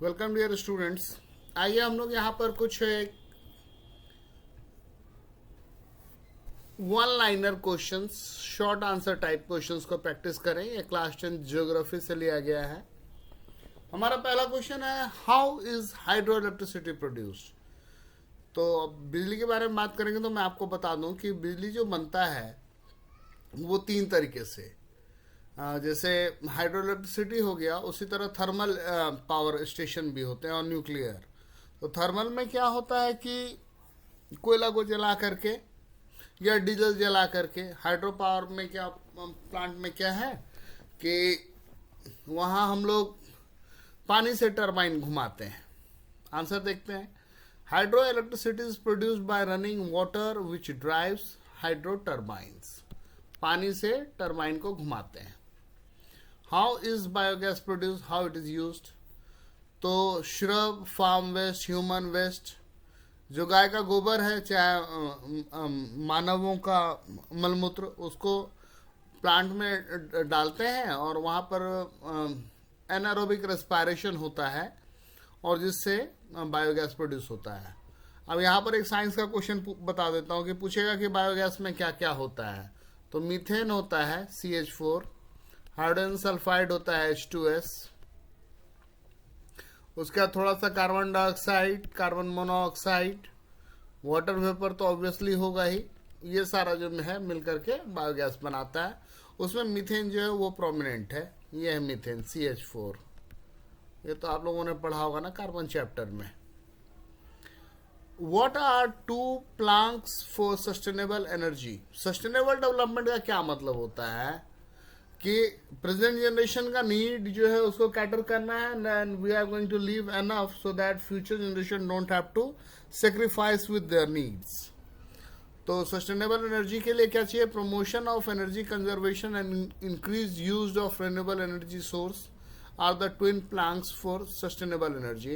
Welcome dear students. आइए हम लोग यहाँ पर कुछ one liner questions, short answer type questions को प्रैक्टिस करें। ये क्लास 10 ज्योग्राफी से लिया गया है। हमारा पहला क्वेश्चन है, how is hydro electricity produced. तो अब बिजली के बारे में बात करेंगे तो मैं आपको बता दूं कि बिजली जो बनता है वो तीन तरीके से, जैसे हाइड्रो इलेक्ट्रिसिटी हो गया, उसी तरह थर्मल पावर स्टेशन भी होते हैं और न्यूक्लियर। तो थर्मल में क्या होता है कि कोयला को जला करके या डीजल जला करके, हाइड्रो पावर में क्या, प्लांट में क्या है कि वहाँ हम लोग पानी से टरबाइन घुमाते हैं। आंसर देखते हैं। Hydro electricity is produced by running water which drives hydro turbines. पानी से टरबाइन को घुमाते हैं। How is biogas produce, how it is used. तो shrub, farm waste, human waste, जो गाय का गोबर है चाहे मानवों का मलमूत्र, उसको प्लांट में डालते हैं और वहाँ पर एनारोबिक रेस्पायरेशन होता है और जिससे बायोगैस प्रोड्यूस होता है। अब यहाँ पर एक साइंस का क्वेश्चन बता देता हूँ कि पूछेगा कि बायोगैस में क्या क्या होता है। तो मीथेन होता है CH4, हाइड्रोजन सल्फाइड होता है H2S, उसका थोड़ा सा carbon dioxide, carbon monoxide, water vapour तो ऑब्वियसली होगा ही। ये सारा जो है मिलकर के बायोगैस बनाता है। उसमें मीथेन जो है वो प्रोमिनेंट है। ये है मीथेन CH4। ये तो आप लोगों ने पढ़ा होगा ना कार्बन चैप्टर में। What are two planks for sustainable energy. Sustainable development का क्या मतलब होता है कि प्रेजेंट जनरेशन का नीड जो है उसको कैटर करना है, and we are going to leave enough so that future generation don't have to sacrifice with their needs. तो सस्टेनेबल एनर्जी के लिए क्या चाहिए? Promotion of energy conservation and increase use of renewable energy source are the twin planks for sustainable energy.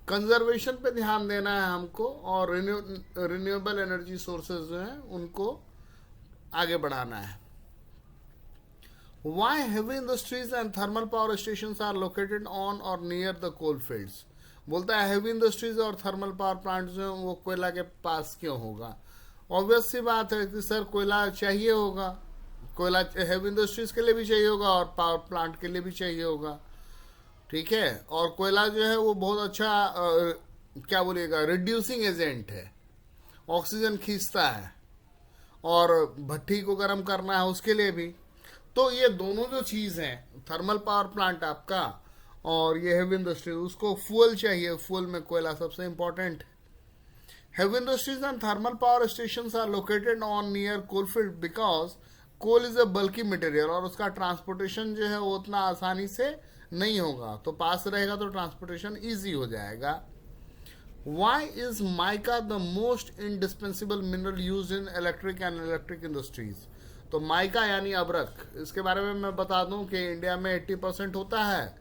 Conservation पे ध्यान देना है हमको और रिन्यूएबल एनर्जी सोर्सेज जो हैं उनको आगे बढ़ाना है। Why heavy industries and thermal power stations are located on or near the coal fields? बोलता है हेवी इंडस्ट्रीज और थर्मल पावर प्लांट जो है वो कोयला के पास क्यों होगा। ऑब्वियस सी बात है कि सर कोयला चाहिए होगा, कोयला हेवी इंडस्ट्रीज के लिए भी चाहिए होगा और पावर प्लांट के लिए भी चाहिए होगा। ठीक है, और कोयला जो है वो बहुत अच्छा क्या बोलिएगा, रिड्यूसिंग एजेंट है, ऑक्सीजन खींचता है, और भट्टी को गर्म करना है उसके लिए भी। तो ये दोनों जो चीज हैं, थर्मल पावर प्लांट आपका और ये हेवी इंडस्ट्री, उसको फ्यूल चाहिए। फ्यूल में कोयला सबसे important. Heavy industries and thermal power stations are located on near coal field because coal is a bulky material, और उसका ट्रांसपोर्टेशन जो है वो उतना आसानी से नहीं होगा। तो पास रहेगा तो ट्रांसपोर्टेशन ईजी हो जाएगा। Why is mica the most indispensable mineral used in electric and electric industries? तो माइका यानी अबरक, इसके बारे में मैं बता दूं कि इंडिया में 80% होता है,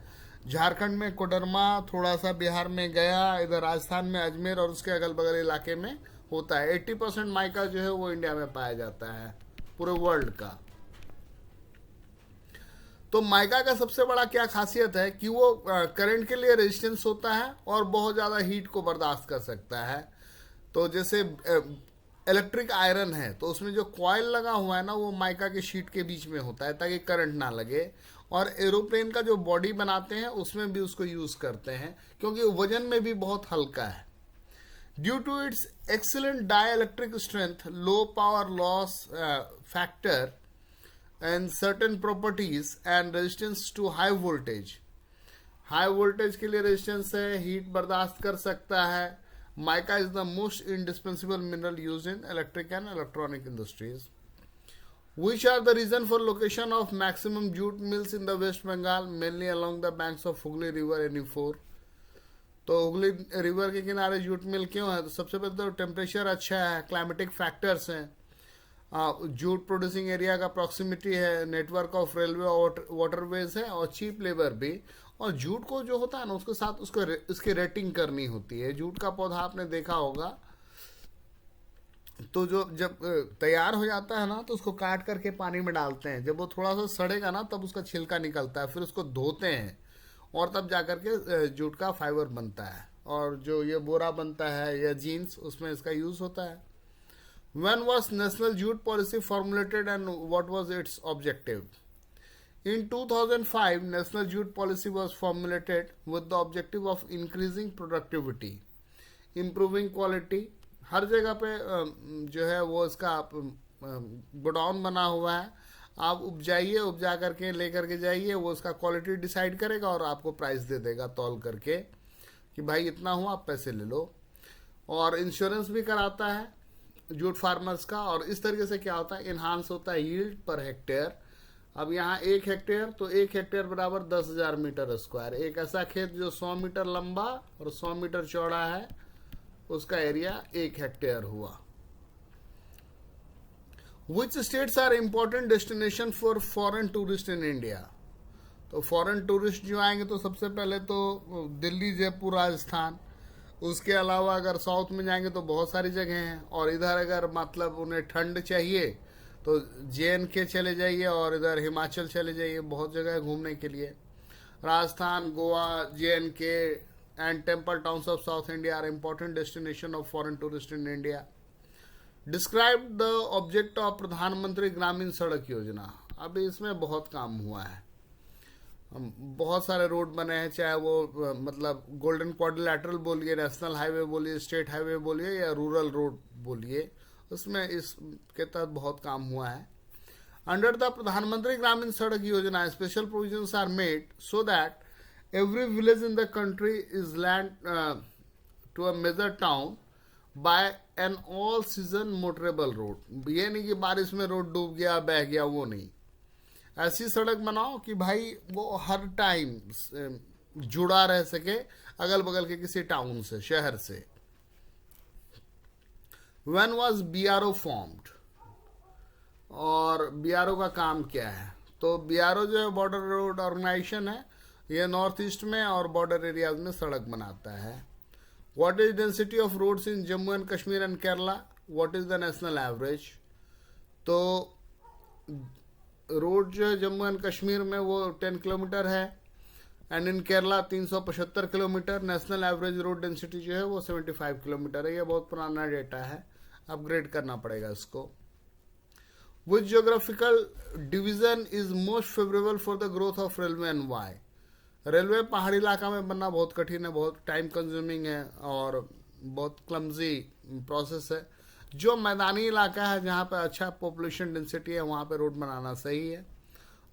झारखंड में कोडरमा, थोड़ा सा बिहार में गया, इधर राजस्थान में अजमेर और उसके अगल बगल इलाके में होता है। 80% माइका जो है वो इंडिया में पाया जाता है पूरे वर्ल्ड का। तो माइका का सबसे बड़ा क्या खासियत है कि वो करंट के लिए रेजिस्टेंस होता है और बहुत ज़्यादा हीट को बर्दाश्त कर सकता है। तो जैसे इलेक्ट्रिक आयरन है तो उसमें जो कॉइल लगा हुआ है ना वो माइका के शीट के बीच में होता है ताकि करंट ना लगे। और एरोप्लेन का जो बॉडी बनाते हैं उसमें भी उसको यूज करते हैं क्योंकि वजन में भी बहुत हल्का है। Due to its excellent dielectric strength, low power loss factor and certain properties and resistance to high voltage. High voltage के लिए रेजिस्टेंस है, हीट बर्दाश्त कर सकता है। Mica is the most indispensable mineral used in electric and electronic industries. Which are the reason for location of maximum jute mills in the West Bengal, mainly along the banks of Hooghly River NE4? तो Hooghly river के किनारे jute mill क्यों है? तो सबसे पहले तो temperature अच्छा है, क्लाइमेटिक फैक्टर्स हैं, जूट प्रोड्यूसिंग एरिया का प्रॉक्सिमिटी है, नेटवर्क ऑफ रेलवे वाटरवेज है और चीप लेबर भी। और जूट को जो होता है ना उसके साथ उसको इसकी रेटिंग करनी होती है। जूट का पौधा आपने देखा होगा, तो जो जब तैयार हो जाता है ना तो उसको काट करके पानी में डालते हैं। जब वो थोड़ा सा सड़ेगा ना तब उसका छिलका निकलता है, फिर उसको धोते हैं और तब जाकर के जूट का फाइबर बनता है, और जो ये बोरा बनता है या जीन्स, उसमें इसका यूज होता है। When was National Jute Policy formulated and what was its objective? In 2005, National Jute Policy was formulated with the objective of increasing productivity, improving quality. हर जगह पे जो है वो इसका गोडाउन बना हुआ है, आप उपजाइए, उपजा करके लेकर के जाइए, वो उसका क्वालिटी डिसाइड करेगा और आपको प्राइस दे देगा तौल करके कि भाई इतना हुआ, आप पैसे ले लो। और इंश्योरेंस भी कराता है जूट फार्मर्स का। और इस तरीके से क्या होता है, इन्हांस होता है यील्ड पर हेक्टेयर। अब यहाँ 1 हेक्टेयर, तो 1 हेक्टेयर बराबर 10,000 मीटर स्क्वायर। एक ऐसा खेत जो 100 मीटर लंबा और 100 मीटर चौड़ा है, उसका एरिया 1 हेक्टेयर हुआ। Which states are important destination for foreign tourist in India? तो फॉरेन टूरिस्ट जो आएंगे तो सबसे पहले तो दिल्ली, जयपुर, राजस्थान। उसके अलावा अगर साउथ में जाएंगे तो बहुत सारी जगह हैं, और इधर अगर मतलब उन्हें ठंड चाहिए तो JNK चले जाइए, और इधर हिमाचल चले जाइए, बहुत जगह है घूमने के लिए। Rajasthan, Goa, JNK and temple towns of south India are important destination of foreign tourist in India. Describe the object of प्रधानमंत्री ग्रामीण सड़क योजना। अभी इसमें बहुत काम हुआ है, बहुत सारे रोड बने हैं, चाहे वो मतलब गोल्डन क्वाड्रिलैटरल बोलिए, नेशनल हाईवे बोलिए, स्टेट हाईवे बोलिए, या रूरल रोड बोलिए, उसमें इसके तहत बहुत काम हुआ है। अंडर द प्रधानमंत्री ग्रामीण सड़क योजना special provisions are made so that every village in the country is land to a major town by an all season motorable road. ये नहीं कि बारिश में रोड डूब गया, बह गया, वो नहीं। ऐसी सड़क बनाओ कि भाई वो हर टाइम जुड़ा रह सके अगल बगल के किसी टाउन से, शहर से। When was BRO formed? और BRO का काम क्या है? तो BRO जो है बॉर्डर रोड ऑर्गेनाइजेशन है, ये नॉर्थ ईस्ट में और बॉर्डर एरियाज में सड़क बनाता है। What is density of roads in Jammu and Kashmir and Kerala? What is the national average? तो रोड जो है जम्मू एंड कश्मीर में वो 10 किलोमीटर है, and in Kerala 375 kilometre. National average road density जो है वो 75 किलोमीटर है। ये बहुत पुराना डेटा है, अपग्रेड करना पड़ेगा इसको। Which geographical division is most favourable for the growth of railway and why? Railway पहाड़ी इलाका में बनना बहुत कठिन है, बहुत टाइम कंज्यूमिंग है और बहुत क्लमजी प्रोसेस है। जो मैदानी इलाका है जहाँ पे अच्छा पॉपुलेशन डेंसिटी है, वहाँ पे रोड बनाना सही है।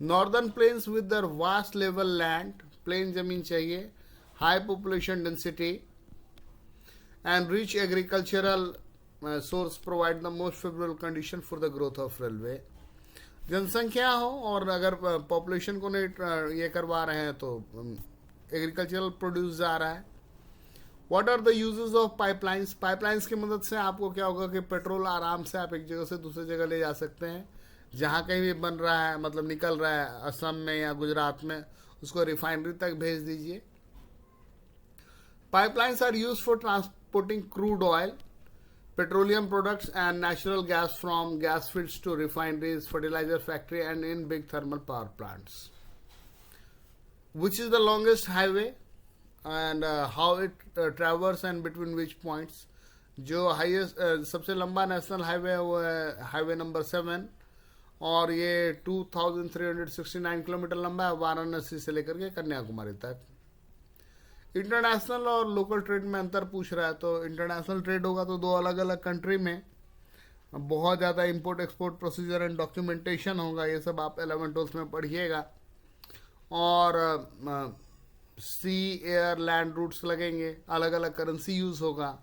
Northern plains with their vast level land, plain जमीन चाहिए, high population density and rich agricultural source provide the most favourable condition for the growth of railway. जनसंख्या हो और अगर पॉपुलेशन को नहीं ये करवा रहे हैं तो एग्रीकल्चरल प्रोड्यूस जा रहा है। What are the uses of pipelines? Pipelines की मदद से आपको क्या होगा कि पेट्रोल आराम से आप एक जगह से दूसरी जगह ले जा सकते हैं। जहाँ कहीं भी बन रहा है, मतलब निकल रहा है असम में या गुजरात में, उसको रिफाइनरी तक भेज दीजिए। Pipelines are use for transporting crude oil, petroleum products and natural gas from gas fields to refineries, fertilizer factory and in big thermal power plants. Which is the longest highway and how it traverses and between which points? जो highest सबसे लंबा national highway है वो है highway number 7 और ये 2369 kilometre लंबा है, वाराणसी से लेकर के कन्याकुमारी तक। इंटरनेशनल और लोकल ट्रेड में अंतर पूछ रहा है, तो इंटरनेशनल ट्रेड होगा तो दो अलग अलग कंट्री में बहुत ज़्यादा import export procedure and documentation होगा। ये सब आप 11-12 में पढ़िएगा। और सी, एयर, लैंड रूट्स लगेंगे, अलग अलग करेंसी यूज होगा।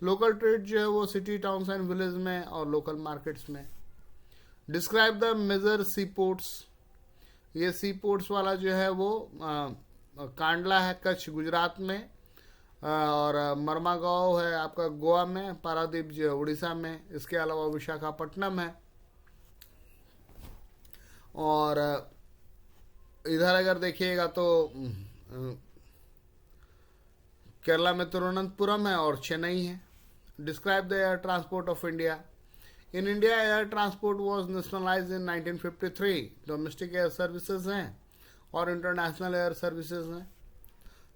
लोकल ट्रेड जो है वो सिटी, टाउन्स एंड विलेज में और लोकल मार्केट्स में। Describe the major sea ports. ये सी पोर्ट्स वाला जो है वो कांडला है कच्छ गुजरात में, और मरमागांव है आपका गोवा में, पारादीप जो है उड़ीसा में। इसके अलावा विशाखापट्टनम है, और इधर अगर देखिएगा तो केरला में तिरुवनंतपुरम है और चेन्नई है। Describe the air transport of India. In India air transport was nationalise in 1953। Domestic air services हैं और इंटरनेशनल एयर सर्विसेज हैं।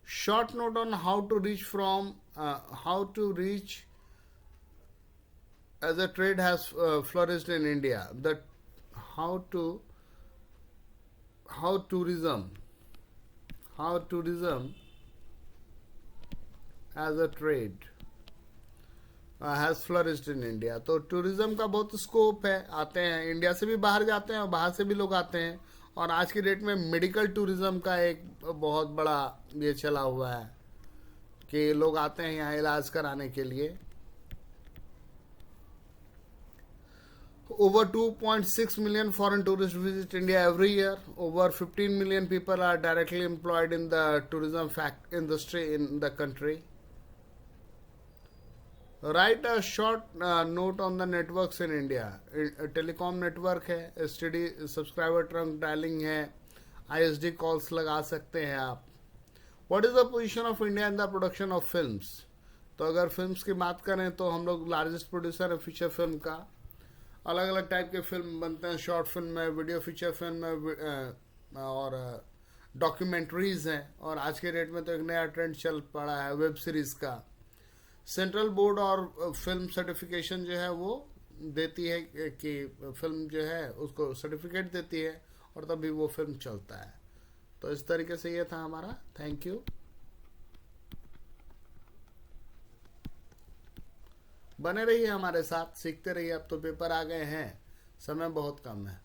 short note on how to reach as a trade has flourished in India. How tourism as a trade has flourished in India. तो tourism का बहुत scope है. आते हैं India से भी बाहर जाते हैं और बाहर से भी लोग आते हैं. और आज की डेट में मेडिकल टूरिज्म का एक बहुत बड़ा ये चला हुआ है कि लोग आते हैं यहाँ इलाज कराने के लिए. Over 2.6 million foreign tourists visit India every year. Over 15 million people are directly employed in the tourism industry in the country. Write a short note on the networks in India. Telecom network है, STD subscriber trunk dialing है, ISD calls लगा सकते हैं आप. What is the position of India in the production of films? तो अगर films की बात करें तो हम लोग लार्जेस्ट प्रोड्यूसर है फीचर फिल्म का. अलग अलग टाइप के फिल्म बनते हैं. शॉर्ट फिल्म है, वीडियो फीचर फिल्म है और डॉक्यूमेंट्रीज हैं. और आज के डेट में तो एक नया ट्रेंड चल पड़ा है वेब सीरीज का. सेंट्रल बोर्ड और फिल्म सर्टिफिकेशन जो है वो देती है कि फिल्म जो है उसको सर्टिफिकेट देती है और तभी वो फिल्म चलता है. तो इस तरीके से ये था हमारा. Thank you. बने रहिए हमारे साथ, सीखते रहिए. अब तो पेपर आ गए हैं, समय बहुत कम है.